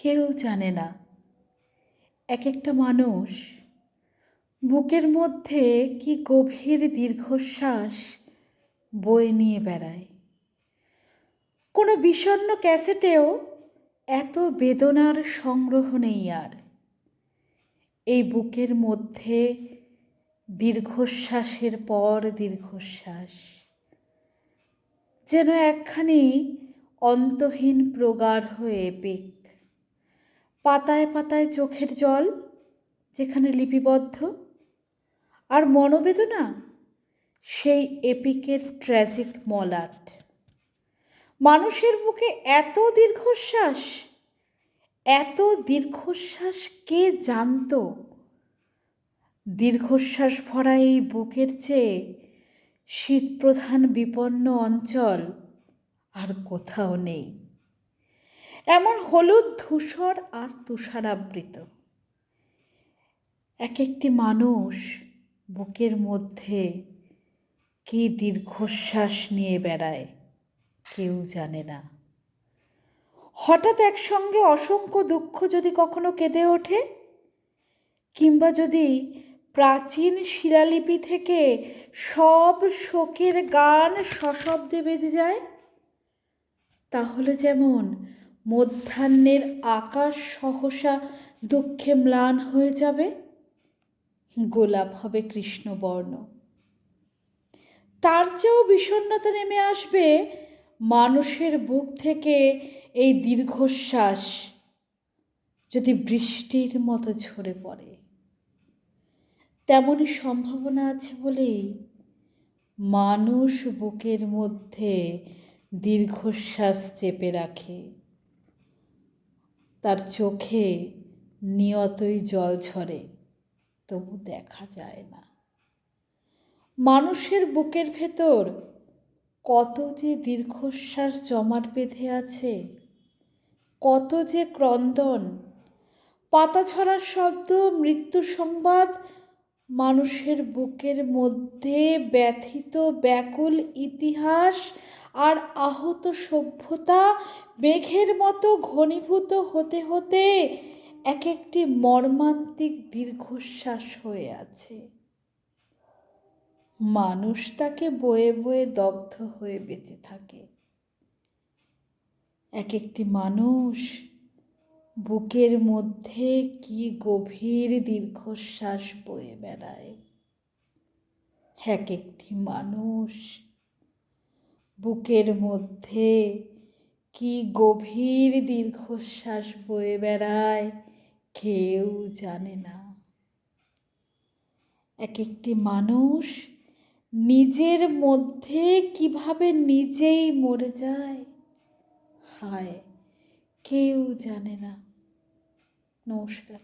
কেউ জানে না এক একটা মানুষ বুকের মধ্যে কি গভীর দীর্ঘশ্বাস বয়ে নিয়ে বেড়ায়। কোনো বিষণ্ণ ক্যাসেটেও এত বেদনার সংগ্রহ নেই আর। এই বুকের মধ্যে দীর্ঘশ্বাসের পর দীর্ঘশ্বাস, যেন একখানি অন্তহীন প্রগাঢ় এপিক। পাতায় পাতায় চোখের জল যেখানে লিপিবদ্ধ, আর মনোবেদনা সেই এপিকের ট্র্যাজিক মলাট। মানুষের বুকে এত দীর্ঘশ্বাস, এত দীর্ঘশ্বাস কে জানত? দীর্ঘশ্বাস ভরা এই বুকের চেয়ে শীতপ্রধান বিপন্ন অঞ্চল আর কোথাও নেই। এমন হলুদ ধূসর আর তুষারাবৃত এক একটি মানুষ বুকের মধ্যে কি দীর্ঘশ্বাস নিয়ে বেড়ায় কেউ জানে না। হঠাৎ একসঙ্গে অসংখ্য দুঃখ যদি কখনো কেঁদে ওঠে, কিংবা যদি প্রাচীন শিলালিপি থেকে সব শোকের গান সশব্দে বেজে যায়, তাহলে যেমন মধ্যাহ্নের আকাশ সহসা দুঃখে ম্লান হয়ে যাবে, গোলাপ হবে কৃষ্ণবর্ণ। তার চেয়েও বিষণ্ণতা নেমে আসবে মানুষের বুক থেকে এই দীর্ঘশ্বাস যদি বৃষ্টির মতো ঝরে পড়ে। তেমনই সম্ভাবনা আছে বলেই মানুষ বুকের মধ্যে দীর্ঘশ্বাস চেপে রাখে। তার চোখে নিয়তই জল ঝরে, তবু দেখা যায় না। মানুষের বুকের ভেতর কত যে দীর্ঘশ্বাস জমাট বেঁধে আছে, কত যে ক্রন্দন, পাতা ঝরার শব্দ, মৃত্যু সংবাদ, মানুষের বুকের মধ্যে ব্যথিত ব্যাকুল ইতিহাস আর আহত সভ্যতা মেঘের মতো ঘনীভূত হতে হতে এক একটি মর্মান্তিক দীর্ঘশ্বাস হয়ে আছে। মানুষ তাকে বয়ে বয়ে দগ্ধ হয়ে বেঁচে থাকে। এক একটি মানুষ বুকের মধ্যে কি গভীর দীর্ঘশ্বাস বয়ে বেড়ায়। এক একটি মানুষ বুকের মধ্যে কি গভীর দীর্ঘশ্বাস বয়ে বেড়ায় কেউ জানে না। এক একটি মানুষ নিজের মধ্যে কিভাবে নিজেই মরে যায়, হায় কেউ জানে না। নমস্কার।